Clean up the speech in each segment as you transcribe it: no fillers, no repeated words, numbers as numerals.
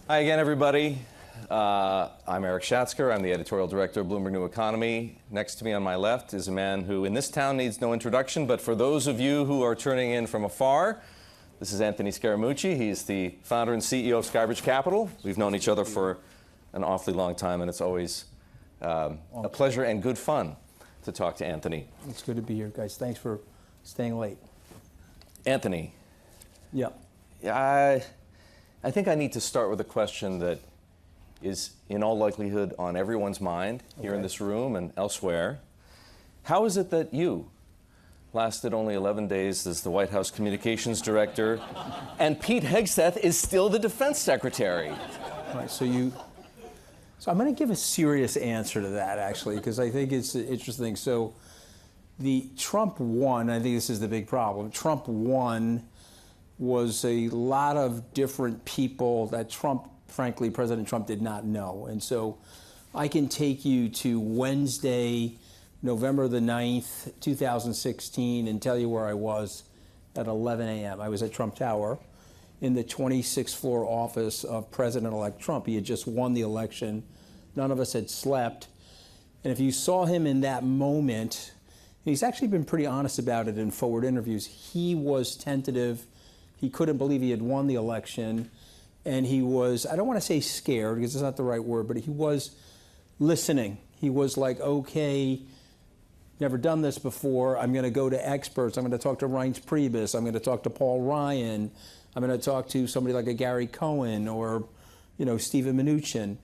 Hi again, everybody. I'm Erik Schatzker. I'm the editorial director of Bloomberg New Economy. Next to me on my left is a man who in this town needs no introduction, but for those of you who are turning in from afar, this is Anthony Scaramucci. He's the founder and CEO of Skybridge Capital. We've known each other for an awfully long time, and it's always a pleasure and good fun to talk to Anthony. It's good to be here, guys. Thanks for staying late. Anthony. Yeah. I think I need to start with a question that is in all likelihood on everyone's mind here in this room and elsewhere. How is it that you lasted only 11 days as the White House communications director and Pete Hegseth is still the defense secretary? All right, so I'm going to give a serious answer to that, actually, because I think it's interesting. So the Trump won, I think this is the big problem. Trump won was a lot of different people that frankly, President Trump did not know. And so I can take you to Wednesday, November the 9th, 2016, and tell you where I was at 11 a.m. I was at Trump Tower in the 26th floor office of President-elect Trump. He had just won the election. None of us had slept. And if you saw him in that moment, he's actually been pretty honest about it in forward interviews. He was tentative. He couldn't believe he had won the election. And he was, I don't want to say scared, because it's not the right word, but he was listening. He was like, okay, never done this before. I'm going to go to experts. I'm going to talk to Reince Priebus. I'm going to talk to Paul Ryan. I'm going to talk to somebody like a Gary Cohen or, Stephen Mnuchin.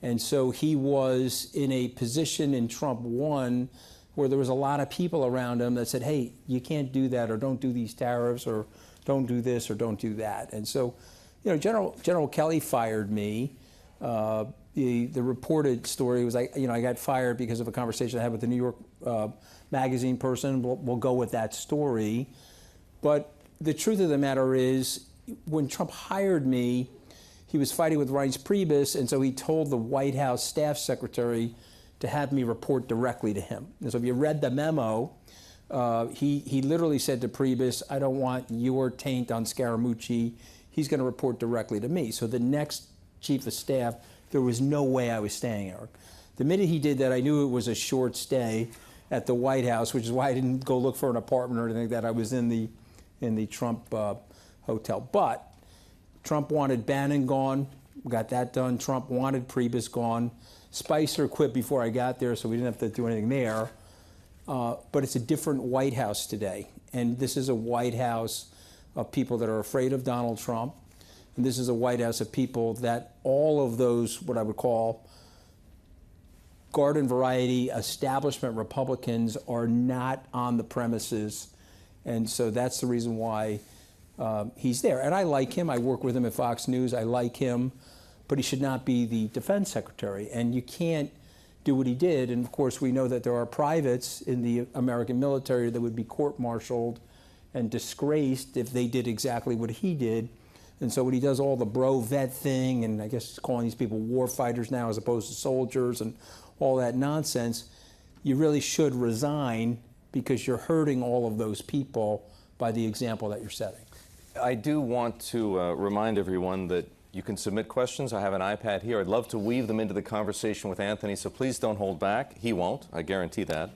And so he was in a position in Trump 1 where there was a lot of people around him that said, hey, you can't do that, or don't do these tariffs, or don't do this, or don't do that. And so, General Kelly fired me. The reported story was I got fired because of a conversation I had with the New York Magazine person. We'll go with that story. But the truth of the matter is, when Trump hired me, he was fighting with Reince Priebus, and so he told the White House staff secretary to have me report directly to him. And so if you read the memo, he literally said to Priebus, I don't want your taint on Scaramucci. He's going to report directly to me. So the next chief of staff, there was no way I was staying, Erik. The minute he did that, I knew it was a short stay at the White House, which is why I didn't go look for an apartment or anything like that. I was in the Trump hotel. But Trump wanted Bannon gone. Got that done. Trump wanted Priebus gone. Spicer quit before I got there, so we didn't have to do anything there. But it's a different White House today. And this is a White House of people that are afraid of Donald Trump. And this is a White House of people that all of those, what I would call garden variety establishment Republicans, are not on the premises. And so that's the reason why he's there. And I like him. I work with him at Fox News. I like him. But he should not be the defense secretary. And you can't do what he did. And of course, we know that there are privates in the American military that would be court-martialed and disgraced if they did exactly what he did. And so when he does all the bro-vet thing, and I guess he's calling these people war fighters now as opposed to soldiers and all that nonsense, you really should resign, because you're hurting all of those people by the example that you're setting. I do want to remind everyone that you can submit questions. I have an iPad here. I'd love to weave them into the conversation with Anthony, so please don't hold back. He won't, I guarantee that.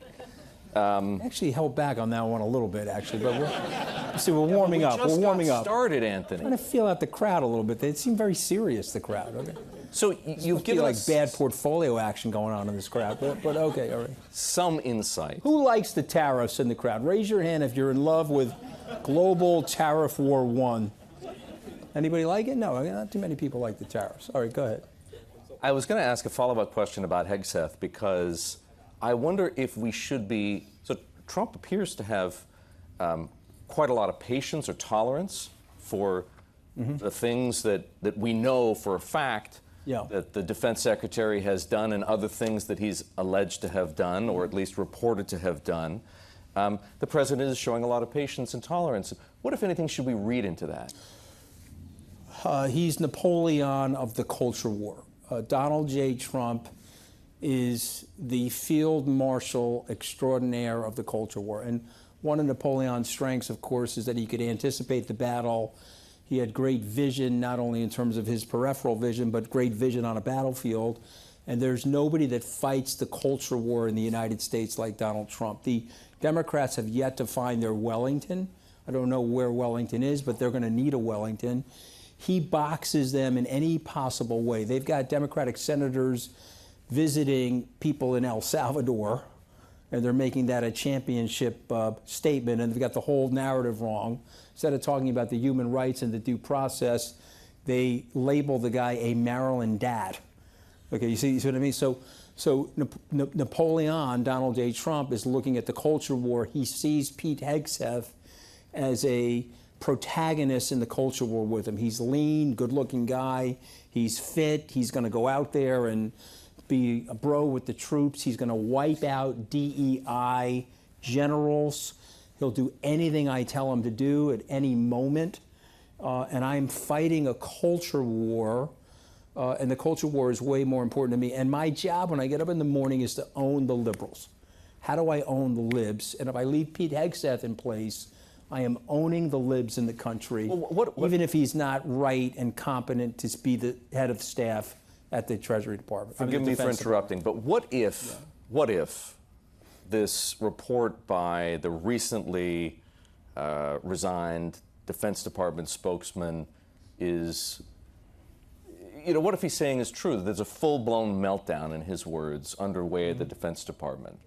Actually held back on that one a little bit, actually, but we're warming up. We're warming up. Started, Anthony. I'm trying to feel out the crowd a little bit. They seem very serious, the crowd. Okay. So you've given like us bad portfolio action going on in this crowd, but okay, all right. Some insight. Who likes the tariffs in the crowd? Raise your hand if you're in love with global tariff war 1. Anybody like it? No, not too many people like the tariffs. All right, go ahead. I was going to ask a follow-up question about Hegseth, because I wonder if we should be, so Trump appears to have quite a lot of patience or tolerance for the things that we know for a fact that the defense secretary has done, and other things that he's alleged to have done, or at least reported to have done. The president is showing a lot of patience and tolerance. What, if anything, should we read into that? He's Napoleon of the culture war. Donald J. Trump is the field marshal extraordinaire of the culture war. And one of Napoleon's strengths, of course, is that he could anticipate the battle. He had great vision, not only in terms of his peripheral vision, but great vision on a battlefield. And there's nobody that fights the culture war in the United States like Donald Trump. The Democrats have yet to find their Wellington. I don't know where Wellington is, but they're going to need a Wellington. He boxes them in any possible way. They've got Democratic senators visiting people in El Salvador, and they're making that a championship statement, and they've got the whole narrative wrong. Instead of talking about the human rights and the due process, they label the guy a Maryland dad. Okay, you see what I mean? So Napoleon, Donald J. Trump, is looking at the culture war. He sees Pete Hegseth as a protagonist in the culture war with him. He's lean, good-looking guy. He's fit. He's going to go out there and be a bro with the troops. He's going to wipe out DEI generals. He'll do anything I tell him to do at any moment. And I'm fighting a culture war. And the culture war is way more important to me. And my job when I get up in the morning is to own the liberals. How do I own the libs? And if I leave Pete Hegseth in place, I am owning the libs in the country, even if he's not right and competent to be the head of staff at the Treasury Department. Forgive me for interrupting, but what if this report by the recently resigned Defense Department spokesman is, what if he's saying is true, that there's a full-blown meltdown, in his words, underway at the Defense Department?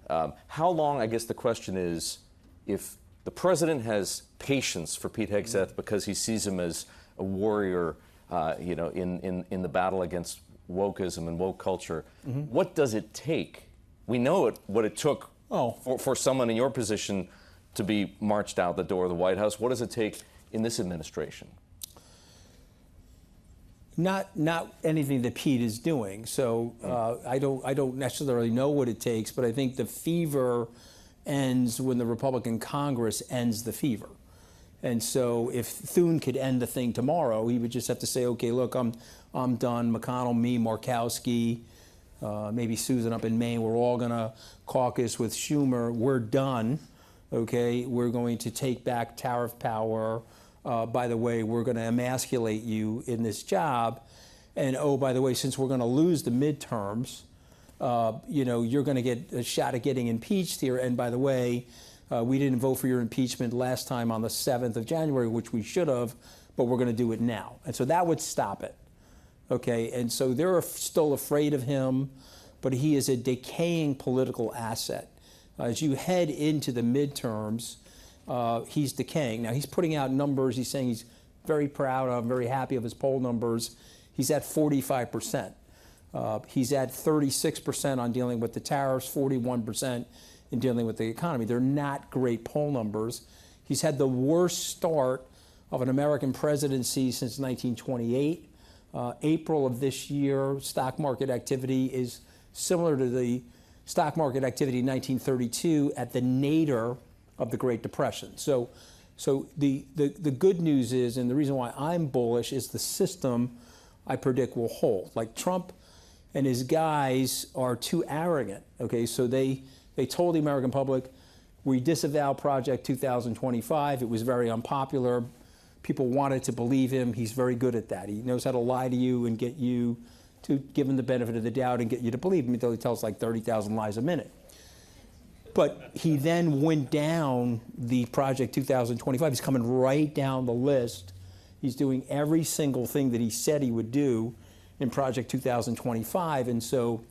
How long, I guess the question is, if the president has patience for Pete Hegseth because he sees him as a warrior, in the battle against wokeism and woke culture, what does it take? We know what it took for someone in your position to be marched out the door of the White House. What does it take in this administration? Not anything that Pete is doing. So I don't necessarily know what it takes, but I think the fever ends when the Republican Congress ends the fever. And so if Thune could end the thing tomorrow, he would just have to say, okay, look, I'm done. McConnell, me, Murkowski, maybe Susan up in Maine, we're all going to caucus with Schumer. We're done. Okay, we're going to take back tariff power. By the way, we're going to emasculate you in this job. And oh, by the way, since we're going to lose the midterms, you're going to get a shot at getting impeached here. And by the way, we didn't vote for your impeachment last time on the 7th of January, which we should have, but we're going to do it now. And so that would stop it. Okay, and so they're still afraid of him, but he is a decaying political asset. As you head into the midterms, he's decaying. Now, he's putting out numbers. He's saying he's very proud of, very happy of his poll numbers. He's at 45%. He's at 36% on dealing with the tariffs, 41% in dealing with the economy. They're not great poll numbers. He's had the worst start of an American presidency since 1928. April of this year, stock market activity is similar to the stock market activity in 1932 at the nadir of the Great Depression. So the good news is, and the reason why I'm bullish, is the system I predict will hold. Like Trump and his guys are too arrogant. Okay, so they told the American public, we disavow Project 2025. It was very unpopular. People wanted to believe him. He's very good at that. He knows how to lie to you and get you to give him the benefit of the doubt and get you to believe him, until he tells like 30,000 lies a minute. But he then went down the Project 2025. He's coming right down the list. He's doing every single thing that he said he would do in Project 2025. And so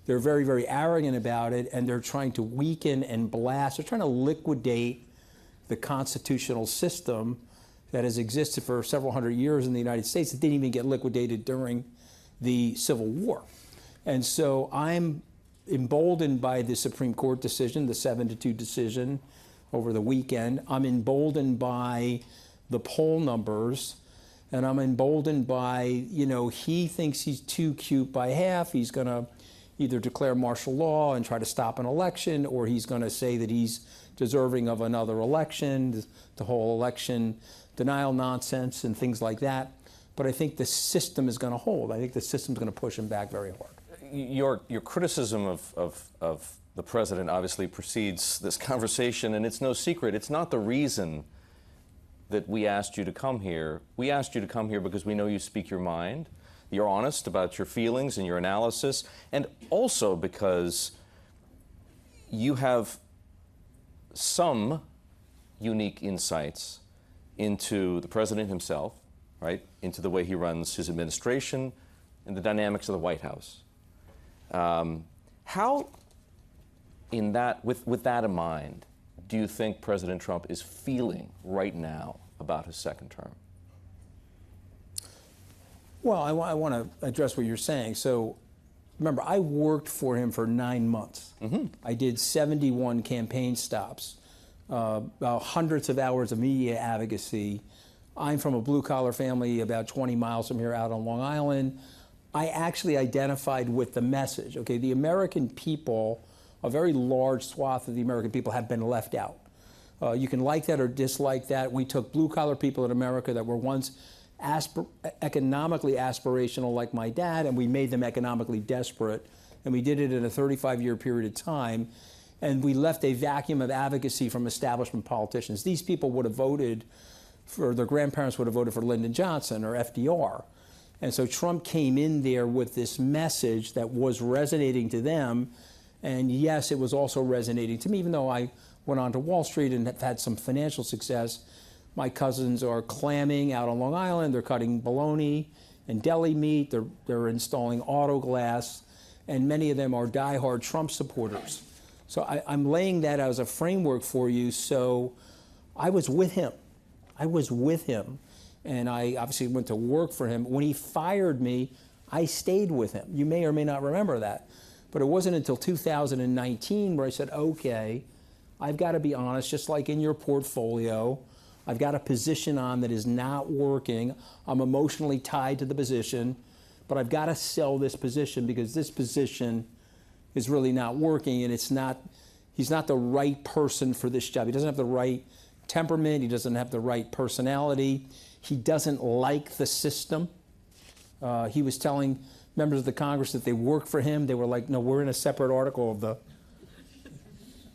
they're very, very arrogant about it, and they're trying to weaken and blast. They're trying to liquidate the constitutional system that has existed for several hundred years in the United States. It didn't even get liquidated during the Civil War. And so I'm emboldened by the Supreme Court decision, the 7-2 decision over the weekend. I'm emboldened by the poll numbers, and I'm emboldened by, he thinks he's too cute by half. He's going to either declare martial law and try to stop an election, or he's going to say that he's deserving of another election, the whole election denial nonsense and things like that. But I think the system is going to hold. I think the system's going to push him back very hard. Your criticism of the president obviously precedes this conversation, and it's no secret. It's not the reason that we asked you to come here. We asked you to come here because we know you speak your mind, you're honest about your feelings and your analysis, and also because you have some unique insights into the president himself, right? Into the way he runs his administration and the dynamics of the White House. How, with that in mind, do you think President Trump is feeling right now about his second term? Well, I want to address what you're saying. So, remember, I worked for him for 9 months. Mm-hmm. I did 71 campaign stops, hundreds of hours of media advocacy. I'm from a blue-collar family about 20 miles from here out on Long Island. I actually identified with the message. Okay, the American people, a very large swath of the American people have been left out. You can like that or dislike that. We took blue-collar people in America that were once economically aspirational like my dad, and we made them economically desperate. And we did it in a 35-year period of time. And we left a vacuum of advocacy from establishment politicians. These people would have voted for, their grandparents would have voted for Lyndon Johnson or FDR. And so Trump came in there with this message that was resonating to them. And yes, it was also resonating to me, even though I went on to Wall Street and have had some financial success. My cousins are clamming out on Long Island. They're cutting bologna and deli meat. They're installing auto glass. And many of them are diehard Trump supporters. So I'm laying that as a framework for you. So I was with him. And I obviously went to work for him. When he fired me, I stayed with him. You may or may not remember that. But it wasn't until 2019 where I said, okay, I've got to be honest, just like in your portfolio, I've got a position on that is not working. I'm emotionally tied to the position, but I've got to sell this position because this position is really not working, and he's not the right person for this job. He doesn't have the right temperament. He doesn't have the right personality. He doesn't like the system. He was telling members of the Congress that they work for him. They were like, no, we're in a separate article of the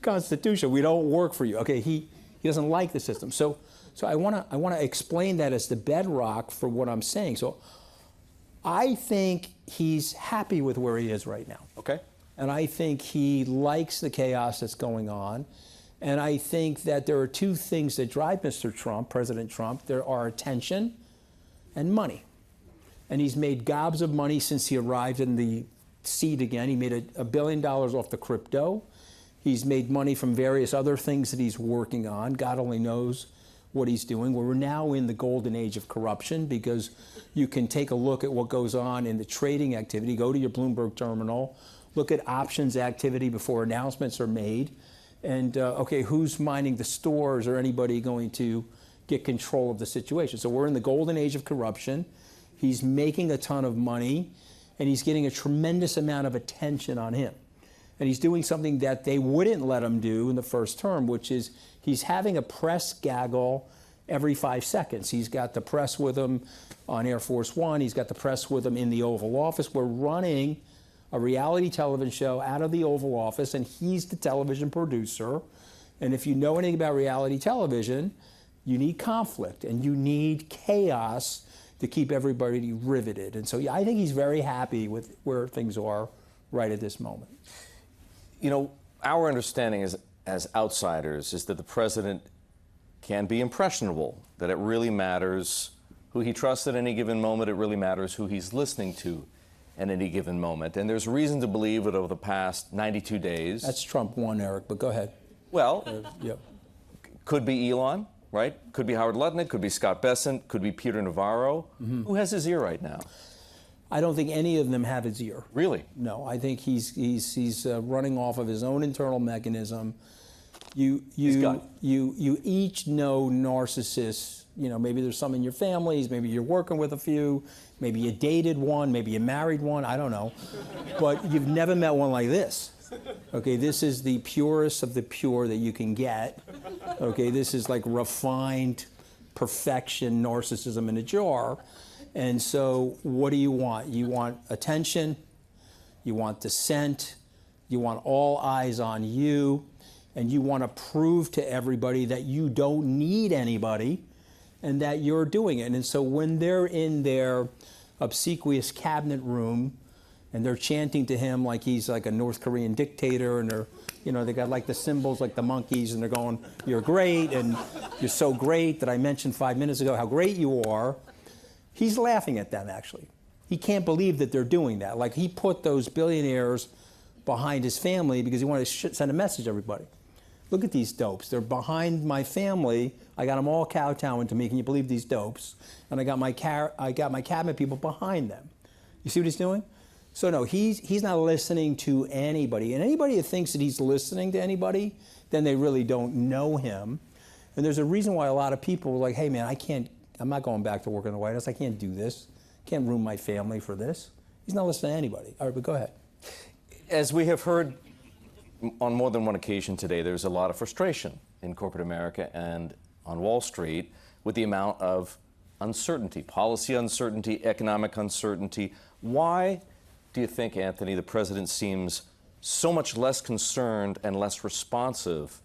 Constitution. We don't work for you. Okay, he doesn't like the system. So I want to explain that as the bedrock for what I'm saying. So I think he's happy with where he is right now. Okay. And I think he likes the chaos that's going on. And I think that there are two things that drive Mr. Trump, President Trump. There are attention and money. And he's made gobs of money since he arrived in the seat again. He made $1 billion off the crypto. He's made money from various other things that he's working on. God only knows what he's doing. We're now in the golden age of corruption because you can take a look at what goes on in the trading activity. Go to your Bloomberg terminal, look at options activity before announcements are made. And, okay, who's minding the stores or anybody going to get control of the situation? So we're in the golden age of corruption. He's making a ton of money, and he's getting a tremendous amount of attention on him. And he's doing something that they wouldn't let him do in the first term, which is he's having a press gaggle every 5 seconds. He's got the press with him on Air Force One. He's got the press with him in the Oval Office. We're running a reality television show out of the Oval Office, and he's the television producer. And if you know anything about reality television, you need conflict and you need chaos to keep everybody riveted. And so yeah, I think he's very happy with where things are right at this moment. You know, our understanding as outsiders is that the president can be impressionable, that it really matters who he trusts at any given moment. It really matters who he's listening to at any given moment. And there's reason to believe that over the past 92 days... That's Trump 1, Erik, but go ahead. Well, yep. Could be Elon, right? Could be Howard Lutnick, could be Scott Bessent, could be Peter Navarro. Mm-hmm. Who has his ear right now? I don't think any of them have his ear. Really? No, I think he's running off of his own internal mechanism. You each know narcissists. You know, maybe there's some in your families, maybe you're working with a few, maybe you dated one, maybe you married one, I don't know. But you've never met one like this. Okay, this is the purest of the pure that you can get. Okay, this is like refined perfection, narcissism in a jar. And so what do you want? You want attention, you want dissent, you want all eyes on you, and you want to prove to everybody that you don't need anybody, and that you're doing it. And so when they're in their obsequious cabinet room and they're chanting to him like he's like a North Korean dictator, and they're, they got like the symbols like the monkeys, and they're going, "You're great, and you're so great that I mentioned 5 minutes ago how great you are." He's laughing at them, actually. He can't believe that they're doing that. Like, he put those billionaires behind his family because he wanted to send a message to everybody. Look at these dopes. They're behind my family. I got them all kowtowing to me. Can you believe these dopes? And I got my cabinet people behind them. You see what he's doing? So no, he's not listening to anybody. And anybody that thinks that he's listening to anybody, then they really don't know him. And there's a reason why a lot of people are like, "Hey man, I'm not going back to work in the White House. I can't do this. Can't ruin my family for this." He's not listening to anybody. All right, but go ahead. As we have heard on more than one occasion today, there's a lot of frustration in corporate America and on Wall Street with the amount of uncertainty, policy uncertainty, economic uncertainty. Why do you think, Anthony, the president seems so much less concerned and less responsive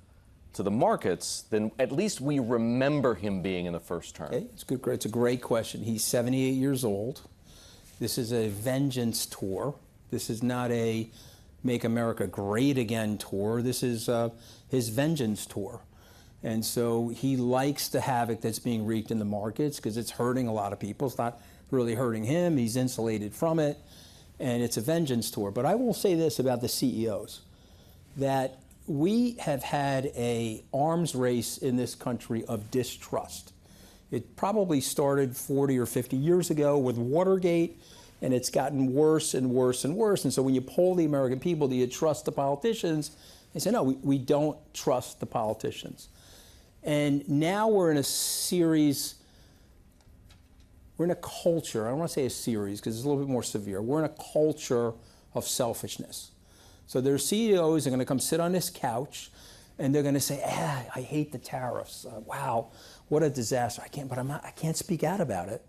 to the markets than at least we remember him being in the first term? Okay, it's a great question. He's 78 years old. This is a vengeance tour. This is not a Make America Great Again tour. This is his vengeance tour. And so he likes the havoc that's being wreaked in the markets because it's hurting a lot of people. It's not really hurting him. He's insulated from it. And it's a vengeance tour. But I will say this about the CEOs, that we have had an arms race in this country of distrust. It probably started 40 or 50 years ago with Watergate, and it's gotten worse and worse and worse. And so when you poll the American people, do you trust the politicians? They say, no, we don't trust the politicians. And now we're in a series, we're in a culture, I don't want to say a series because it's a little bit more severe. We're in a culture of selfishness. So their CEOs are going to come sit on this couch and they're going to say, I hate the tariffs. Wow, what a disaster. I can't speak out about it.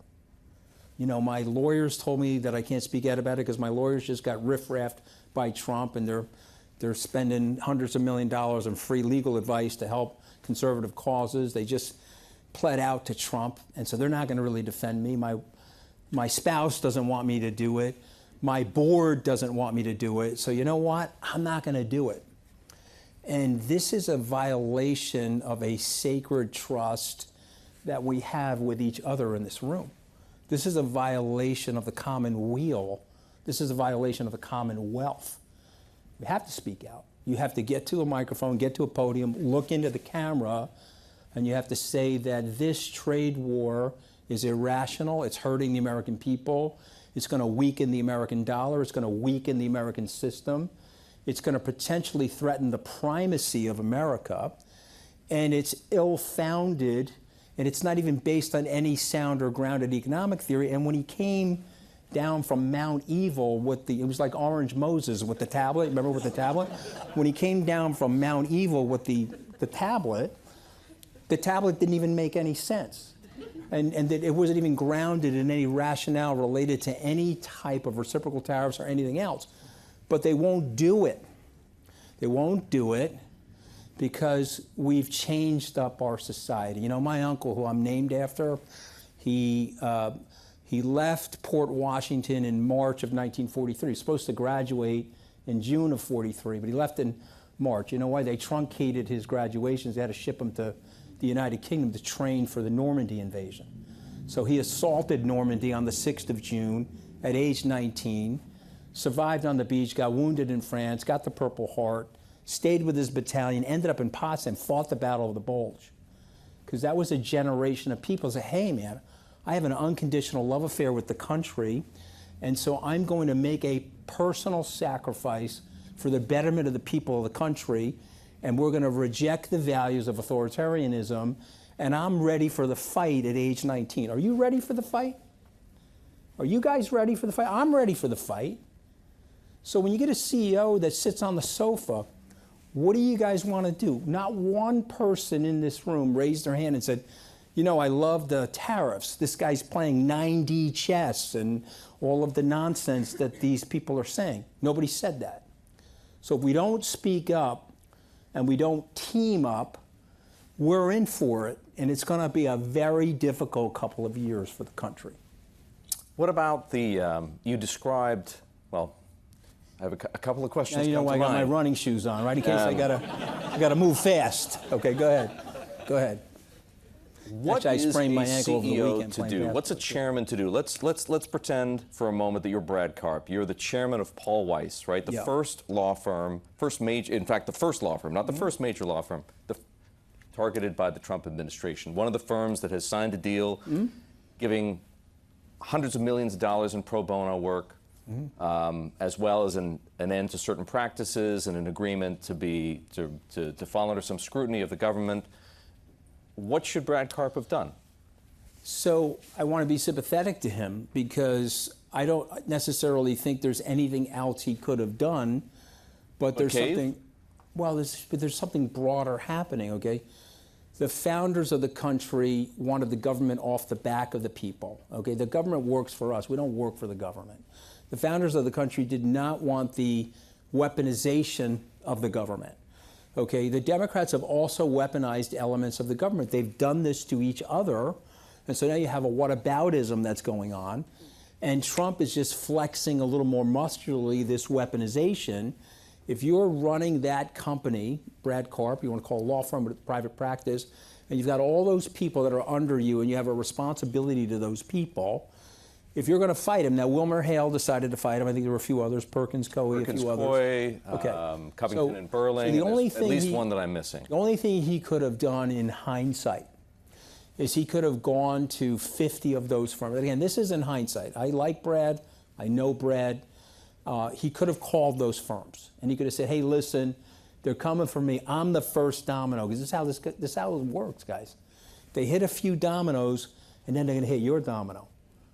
My lawyers told me that I can't speak out about it because my lawyers just got riff-raffed by Trump, and they're spending hundreds of $millions on free legal advice to help conservative causes. They just pled out to Trump, and so they're not going to really defend me. My spouse doesn't want me to do it. My board doesn't want me to do it. So you know what? I'm not going to do it. And this is a violation of a sacred trust that we have with each other in this room. This is a violation of the common weal. This is a violation of the commonwealth. You have to speak out. You have to get to a microphone, get to a podium, look into the camera, and you have to say that this trade war is irrational. It's hurting the American people. It's going to weaken the American dollar. It's going to weaken the American system. It's going to potentially threaten the primacy of America. And it's ill-founded, and it's not even based on any sound or grounded economic theory. And when he came down from Mount Evil it was like Orange Moses with the tablet. Remember with the tablet? When he came down from Mount Evil with the tablet didn't even make any sense. And that it wasn't even grounded in any rationale related to any type of reciprocal tariffs or anything else. But they won't do it. They won't do it because we've changed up our society. My uncle, who I'm named after, he left Port Washington in March of 1943. He was supposed to graduate in June of 43, but he left in March. You know why? They truncated his graduations. They had to ship him to the United Kingdom to train for the Normandy invasion. So he assaulted Normandy on the 6th of June at age 19, survived on the beach, got wounded in France, got the Purple Heart, stayed with his battalion, ended up in Potsdam, fought the Battle of the Bulge. Because that was a generation of people who said, hey man, I have an unconditional love affair with the country, and so I'm going to make a personal sacrifice for the betterment of the people of the country, and we're going to reject the values of authoritarianism, and I'm ready for the fight at age 19. Are you ready for the fight? Are you guys ready for the fight? I'm ready for the fight. So when you get a CEO that sits on the sofa, what do you guys want to do? Not one person in this room raised their hand and said, I love the tariffs. This guy's playing 9D chess and all of the nonsense that these people are saying. Nobody said that. So if we don't speak up and we don't team up, we're in for it, and it's going to be a very difficult couple of years for the country. What about the, you described, well, I have a couple of questions. Now you know why I got my running shoes on, right? In case I gotta move fast. Okay, go ahead. Go ahead. What Actually, is I sprained my a ankle over the CEO weekend to playing do? basketball. What's a chairman to do? Let's pretend for a moment that you're Brad Karp. You're the chairman of Paul Weiss, right? The first law firm, first major, in fact, the first law firm, not the first major law firm, targeted by the Trump administration. One of the firms that has signed a deal giving hundreds of millions of dollars in pro bono work, as well as an end to certain practices and an agreement to fall under some scrutiny of the government. What should Brad Karp have done? So I want to be sympathetic to him because I don't necessarily think there's anything else he could have done, but there's something. Well, there's something broader happening. Okay, the founders of the country wanted the government off the back of the people. Okay, the government works for us. We don't work for the government. The founders of the country did not want the weaponization of the government. Okay, the Democrats have also weaponized elements of the government. They've done this to each other, and so now you have a whataboutism that's going on, and Trump is just flexing a little more muscularly this weaponization. If you're running that company, Brad Karp, you want to call a law firm with private practice, and you've got all those people that are under you, and you have a responsibility to those people, if you're going to fight him, now Wilmer Hale decided to fight him. I think there were a few others, Perkins Coie, a few others. Okay. Covington and Burling. So the only at least one that I'm missing. The only thing he could have done in hindsight is he could have gone to 50 of those firms. Again, this is in hindsight. I like Brad. I know Brad. He could have called those firms, and he could have said, hey, listen, they're coming for me. I'm the first domino, because this is how it works, guys. They hit a few dominoes, and then they're going to hit your domino.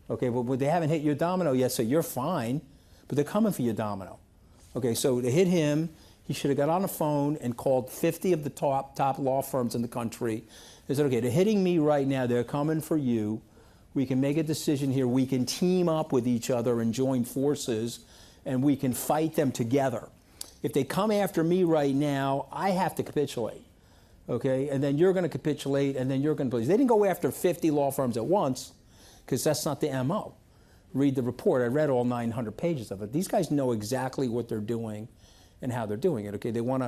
Okay, well, they haven't hit your domino yet, so you're fine, but they're coming for your domino. Okay, so to hit him, he should have got on the phone and called 50 of the top law firms in the country. He said, okay, they're hitting me right now. They're coming for you. We can make a decision here. We can team up with each other and join forces, and we can fight them together. If they come after me right now, I have to capitulate. Okay, and then you're going to capitulate, and then you're going to. They didn't go after 50 law firms at once, because that's not the MO. Read the report. I read all 900 pages of it. These guys know exactly what they're doing and how they're doing it. Okay, they want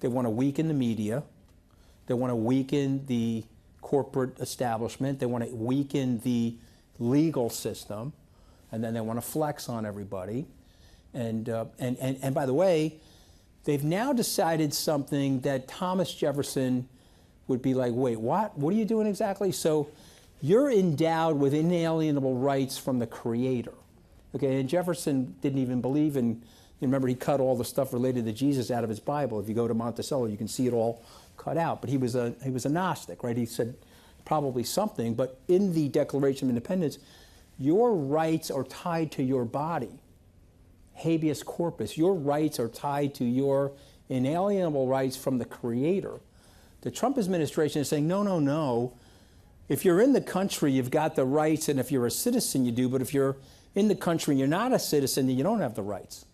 to weaken the media. They want to weaken the corporate establishment. They want to weaken the legal system, and then they want to flex on everybody. And by the way, they've now decided something that Thomas Jefferson would be like, wait, what? What are you doing exactly? So you're endowed with inalienable rights from the Creator. Okay, and Jefferson didn't even believe in, you remember he cut all the stuff related to Jesus out of his Bible. If you go to Monticello, you can see it all cut out. But he was a Gnostic, right? He said probably something, but in the Declaration of Independence, your rights are tied to your body. Habeas corpus, your rights are tied to your inalienable rights from the Creator. The Trump administration is saying, no, no, no. If you're in the country, you've got the rights, and if you're a citizen, you do. But if you're in the country and you're not a citizen, then you don't have the rights.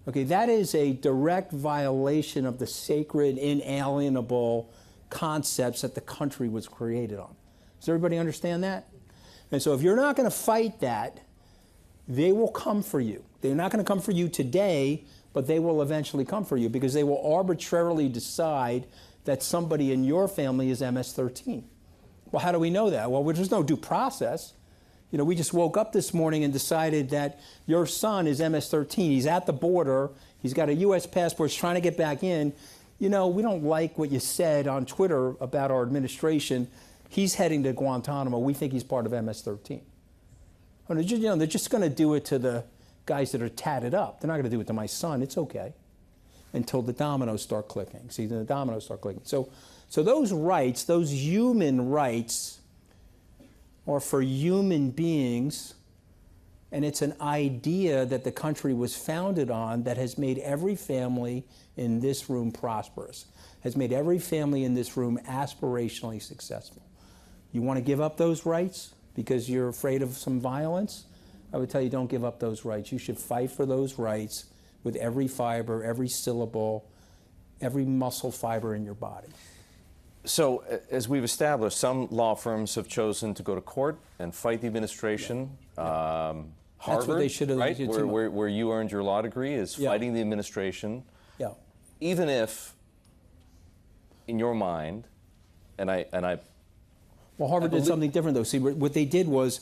Okay, that is a direct violation of the sacred, inalienable concepts that the country was created on. Does everybody understand that? And so if you're not going to fight that, they will come for you. They're not going to come for you today, but they will eventually come for you because they will arbitrarily decide that somebody in your family is MS-13. Well, how do we know that? Well, there's no due process. You know, we just woke up this morning and decided that your son is MS-13. He's at the border. He's got a U.S. passport. He's trying to get back in. You know, we don't like what you said on Twitter about our administration. He's heading to Guantanamo. We think he's part of MS-13. You know, they're just going to do it to the guys that are tatted up. They're not going to do it to my son. It's okay until the dominoes start clicking. See, the dominoes start clicking. So those rights, those human rights, are for human beings, and it's an idea that the country was founded on that has made every family in this room prosperous, has made every family in this room aspirationally successful. You want to give up those rights because you're afraid of some violence? I would tell you, don't give up those rights. You should fight for those rights with every fiber, every syllable, every muscle fiber in your body. So, as we've established, some law firms have chosen to go to court and fight the administration. Harvard, That's what they should have right, done. where you earned your law degree, is fighting the administration. Yeah. Even if, in your mind, and I. Well, Harvard did something different, though. See, what they did was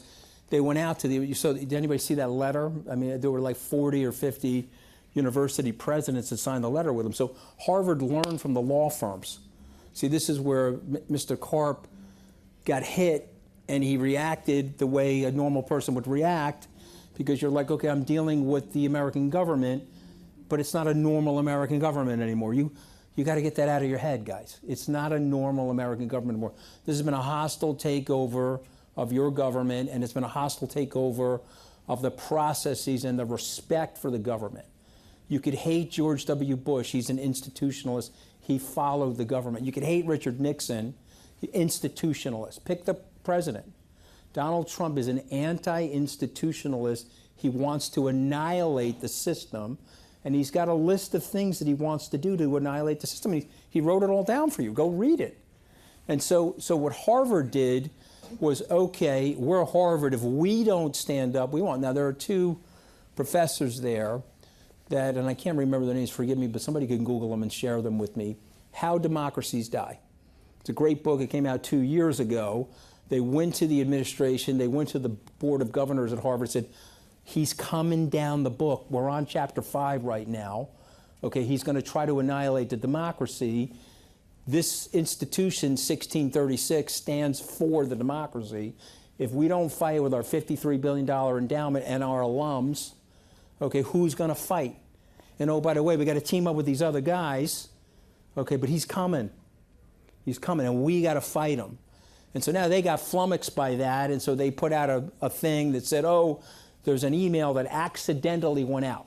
they went out to the. So, did anybody see that letter? I mean, there were like 40 or 50 university presidents that signed the letter with them. So, Harvard learned from the law firms. See, this is where Mr. Karp got hit, and he reacted the way a normal person would react, because you're like, okay, I'm dealing with the American government, but it's not a normal American government anymore. You got to get that out of your head, guys. It's not a normal American government anymore. This has been a hostile takeover of your government, and it's been a hostile takeover of the processes and the respect for the government. You could hate George W. Bush. He's an institutionalist. He followed the government. You could hate Richard Nixon, institutionalist. Pick the president. Donald Trump is an anti-institutionalist. He wants to annihilate the system, and he's got a list of things that he wants to do to annihilate the system. He wrote it all down for you. Go read it. And so what Harvard did was, okay, we're Harvard. If we don't stand up, we won't. Now, there are two professors there that, and I can't remember their names, forgive me, but somebody can Google them and share them with me, How Democracies Die. It's a great book. It came out 2 years ago. They went to the administration, they went to the Board of Governors at Harvard, said, he's coming down the book. We're on chapter 5 right now. Okay, he's going to try to annihilate the democracy. This institution, 1636, stands for the democracy. If we don't fight with our $53 billion endowment and our alums, okay, who's going to fight? And oh, by the way, we got to team up with these other guys. Okay, but he's coming. He's coming, and we got to fight him. And so now they got flummoxed by that, and so they put out a thing that said, oh, there's an email that accidentally went out.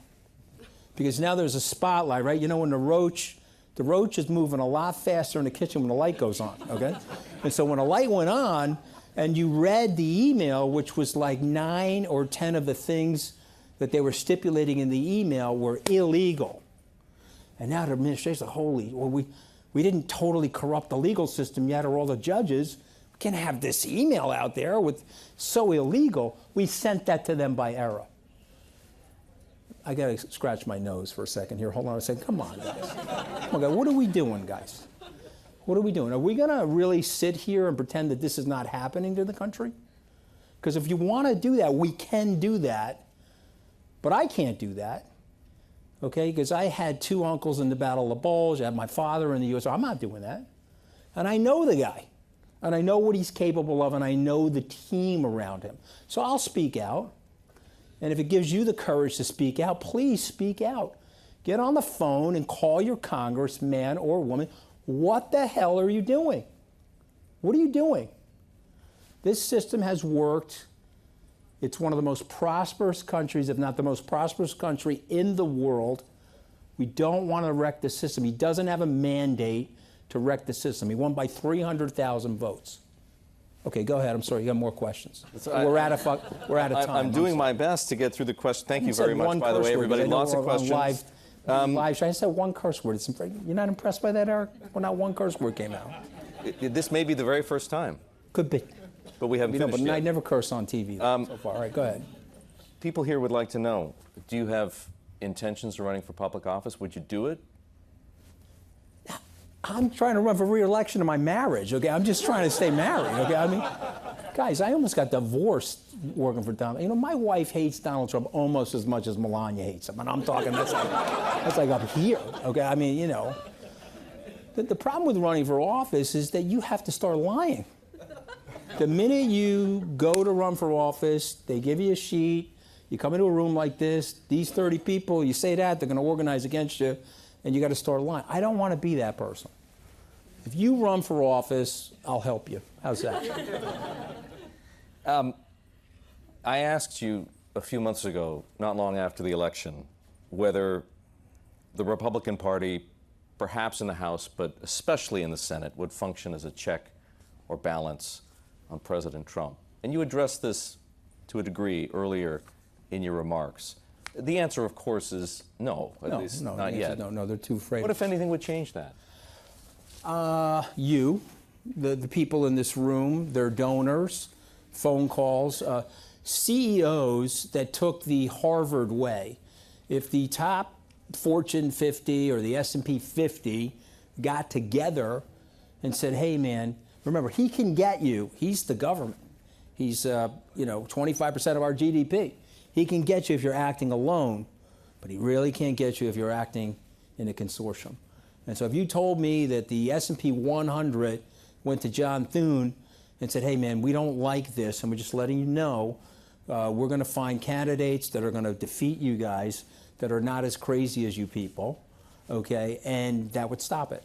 Because now there's a spotlight, right? You know, when the roach is moving a lot faster in the kitchen when the light goes on, okay? And so when the light went on, and you read the email, which was like 9 or 10 of the things that they were stipulating in the email were illegal. And now the administration, holy, well, we didn't totally corrupt the legal system yet, or all the judges. We can't have this email out there with so illegal. We sent that to them by error. I got to scratch my nose for a second here. Hold on a second. Come on, guys. Come on, guys. What are we doing, guys? What are we doing? Are we going to really sit here and pretend that this is not happening to the country? Because if you want to do that, we can do that. But I can't do that, okay? Because I had 2 uncles in the Battle of the Bulge. I had my father in the U.S. I'm not doing that. And I know the guy. And I know what he's capable of, and I know the team around him. So I'll speak out. And if it gives you the courage to speak out, please speak out. Get on the phone and call your congressman or woman. What the hell are you doing? What are you doing? This system has worked. It's one of the most prosperous countries, if not the most prosperous country in the world. We don't want to wreck the system. He doesn't have a mandate to wreck the system. He won by 300,000 votes. Okay, go ahead. I'm sorry. You got more questions. We're out of time. I'm doing my best to get through the question. Thank you very much, by the way, everybody. Lots of questions. Live. I said one curse word. You're not impressed by that, Erik? Well, not one curse word came out. This may be the very first time. Could be. But we haven't finished yet. I never curse on TV so far. All right, go ahead. People here would like to know, do you have intentions of running for public office? Would you do it? I'm trying to run for re-election in my marriage, okay? I'm just trying to stay married, okay? I mean, guys, I almost got divorced working for Donald. You know, my wife hates Donald Trump almost as much as Melania hates him. And I'm talking, that's like up here, okay? I mean, you know. The problem with running for office is that you have to start lying. The minute you go to run for office, they give you a sheet, you come into a room like this, these 30 people, you say that, they're going to organize against you, and you got to start lying. I don't want to be that person. If you run for office, I'll help you. How's that? I asked you a few months ago, not long after the election, whether the Republican Party, perhaps in the House, but especially in the Senate, would function as a check or balance on President Trump. And you addressed this to a degree earlier in your remarks. The answer, of course, is no, at least not yet. No, they're too afraid. What, if anything, would change that? You, the people in this room, their donors, phone calls, CEOs that took the Harvard way. If the top Fortune 50 or the S&P 50 got together and said, hey, man, remember, he can get you. He's the government. He's, 25% of our GDP. He can get you if you're acting alone, but he really can't get you if you're acting in a consortium. And so if you told me that the S&P 100 went to John Thune and said, hey, man, we don't like this, and we're just letting you know, we're going to find candidates that are going to defeat you guys that are not as crazy as you people, okay, and that would stop it.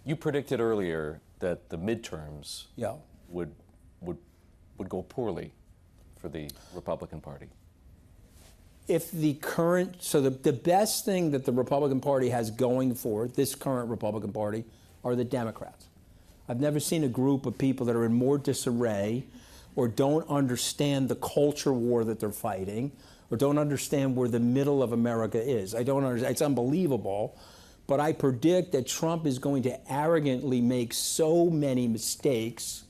You predicted earlier that the midterms Yeah. would go poorly for the Republican Party. If the current, so the best thing that the Republican Party has going for it, this current Republican Party, are the Democrats. I've never seen a group of people that are in more disarray or don't understand the culture war that they're fighting or don't understand where the middle of America is. I don't understand. It's unbelievable. But I predict that Trump is going to arrogantly make so many mistakes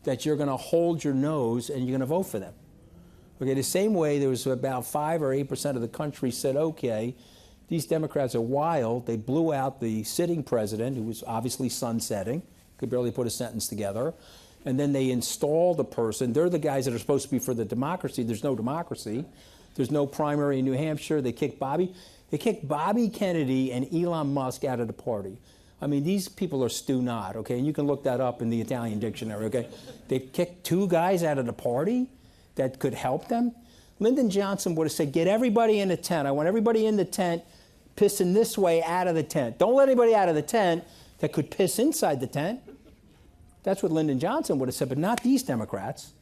that you're going to hold your nose and you're going to vote for them. Okay, the same way there was about 5 or 8% of the country said, okay, these Democrats are wild. They blew out the sitting president, who was obviously sunsetting, could barely put a sentence together. And then they installed a person. They're the guys that are supposed to be for the democracy. There's no democracy. There's no primary in New Hampshire. They kicked Bobby Kennedy and Elon Musk out of the party. I mean, these people are stew not, okay? And you can look that up in the Italian dictionary, okay? They kicked 2 guys out of the party that could help them. Lyndon Johnson would have said, get everybody in the tent. I want everybody in the tent pissing this way out of the tent. Don't let anybody out of the tent that could piss inside the tent. That's what Lyndon Johnson would have said, but not these Democrats.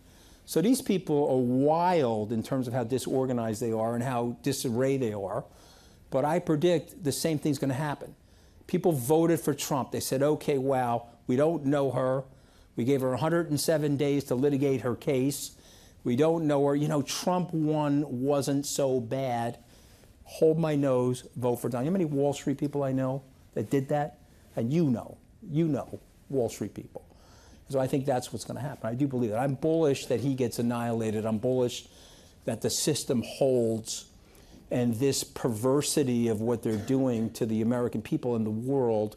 So these people are wild in terms of how disorganized they are and how disarray they are. But I predict the same thing's going to happen. People voted for Trump. They said, okay, wow, we don't know her. We gave her 107 days to litigate her case. We don't know her. You know, Trump won wasn't so bad. Hold my nose, vote for Donald. You know how many Wall Street people I know that did that? And you know Wall Street people. So I think that's what's going to happen. I do believe that. I'm bullish that he gets annihilated. I'm bullish that the system holds and this perversity of what they're doing to the American people and the world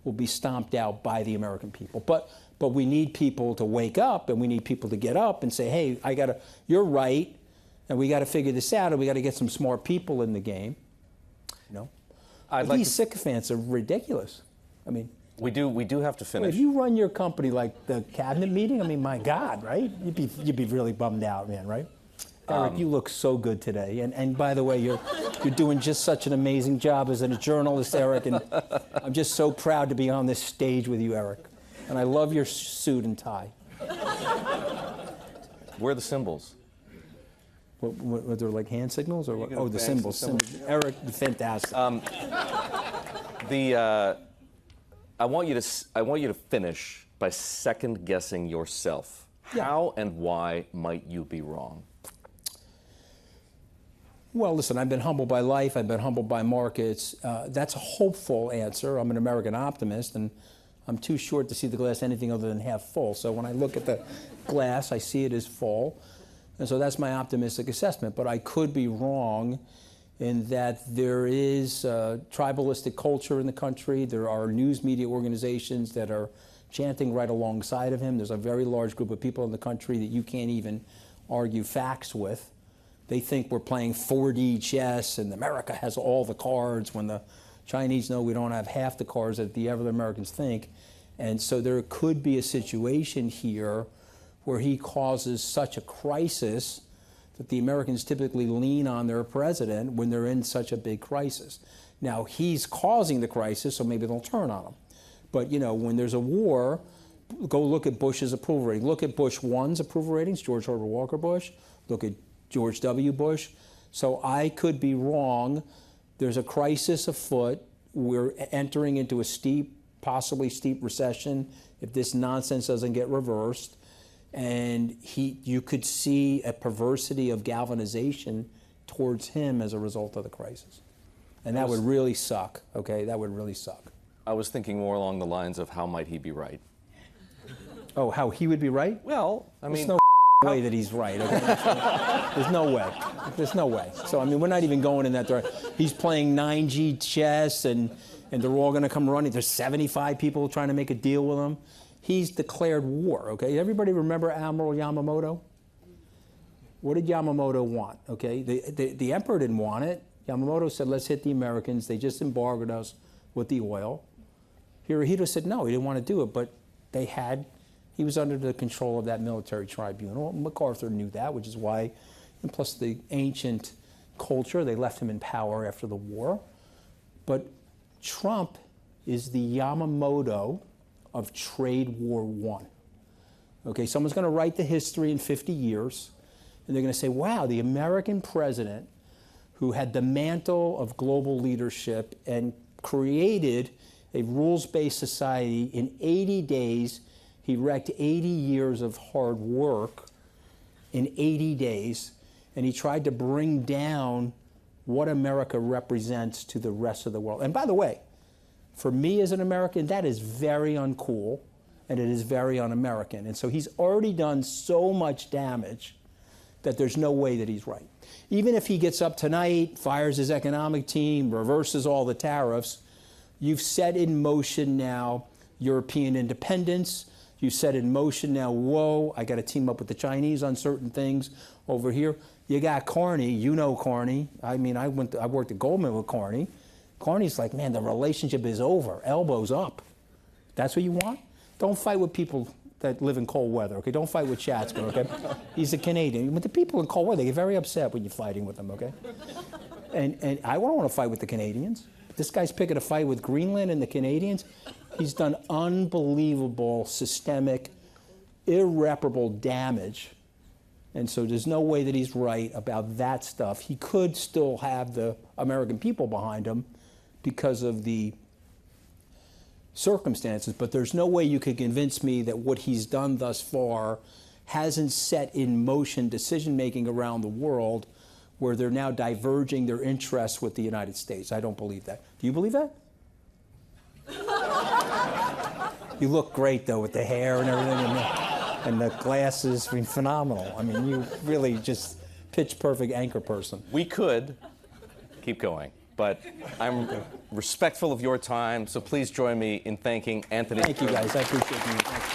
will be stomped out by the American people. But we need people to wake up, and we need people to get up and say, hey, you're right, and we got to figure this out, and we got to get some smart people in the game. You know, these sycophants are ridiculous. I mean, we do have to finish. If you run your company like the cabinet meeting, I mean, my God, right? You'd be really bummed out, man, right? Erik, you look so good today, and by the way, you're doing just such an amazing job as a journalist, Erik, and I'm just so proud to be on this stage with you, Erik. And I love your suit and tie. Where are the symbols? What they're like hand signals or what? Oh, the symbols. Erik, fantastic. I want you to finish by second guessing yourself. Yeah. How and why might you be wrong? Well, listen, I've been humbled by life. I've been humbled by markets. That's a hopeful answer. I'm an American optimist, and I'm too short to see the glass anything other than half full. So when I look at the glass, I see it as full. And so that's my optimistic assessment. But I could be wrong in that there is tribalistic culture in the country. There are news media organizations that are chanting right alongside of him. There's a very large group of people in the country that you can't even argue facts with. They think we're playing 4D chess and America has all the cards when the Chinese know we don't have half the cards that the other Americans think. And so there could be a situation here where he causes such a crisis that the Americans typically lean on their president when they're in such a big crisis. Now, he's causing the crisis, so maybe they'll turn on him. But, you know, when there's a war, go look at Bush's approval rating. Look at Bush 1's approval ratings, George Herbert Walker Bush. Look at George W. Bush. So I could be wrong. There's a crisis afoot. We're entering into a possibly steep recession if this nonsense doesn't get reversed. And you could see a perversity of galvanization towards him as a result of the crisis. And that would really suck, okay? That would really suck. I was thinking more along the lines of how might he be right? Oh, how he would be right? Well, I mean, There's no way that he's right. Okay? There's no way. There's no way. So, I mean, we're not even going in that direction. He's playing 9G chess, and they're all going to come running. There's 75 people trying to make a deal with him. He's declared war, okay? Everybody remember Admiral Yamamoto? What did Yamamoto want, okay? The emperor didn't want it. Yamamoto said, let's hit the Americans. They just embargoed us with the oil. Hirohito said no, he didn't want to do it, but he was under the control of that military tribunal. MacArthur knew that, which is why, and plus the ancient culture, they left him in power after the war. But Trump is the Yamamoto of Trade War I. Okay, someone's going to write the history in 50 years, and they're going to say, wow, the American president who had the mantle of global leadership and created a rules-based society in 80 days, he wrecked 80 years of hard work in 80 days, and he tried to bring down what America represents to the rest of the world. And by the way, for me as an American, that is very uncool, and it is very un-American. And so he's already done so much damage that there's no way that he's right. Even if he gets up tonight, fires his economic team, reverses all the tariffs, you've set in motion now European independence. You've set in motion now, whoa, I got to team up with the Chinese on certain things over here. You got Carney, you know Carney. I mean, I worked at Goldman with Carney. Carney's like, man, the relationship is over, elbows up. That's what you want? Don't fight with people that live in cold weather, okay? Don't fight with Schatzker, okay? He's a Canadian. But the people in cold weather, they get very upset when you're fighting with them, okay? And I don't want to fight with the Canadians. This guy's picking a fight with Greenland and the Canadians. He's done unbelievable, systemic, irreparable damage. And so there's no way that he's right about that stuff. He could still have the American people behind him because of the circumstances, but there's no way you could convince me that what he's done thus far hasn't set in motion decision-making around the world where they're now diverging their interests with the United States. I don't believe that. Do you believe that? You look great, though, with the hair and everything, and the glasses. I mean, phenomenal. I mean, you really just pitch-perfect anchor person. We could keep going, but I'm respectful of your time, so please join me in thanking Anthony. Thank you, guys. I appreciate you.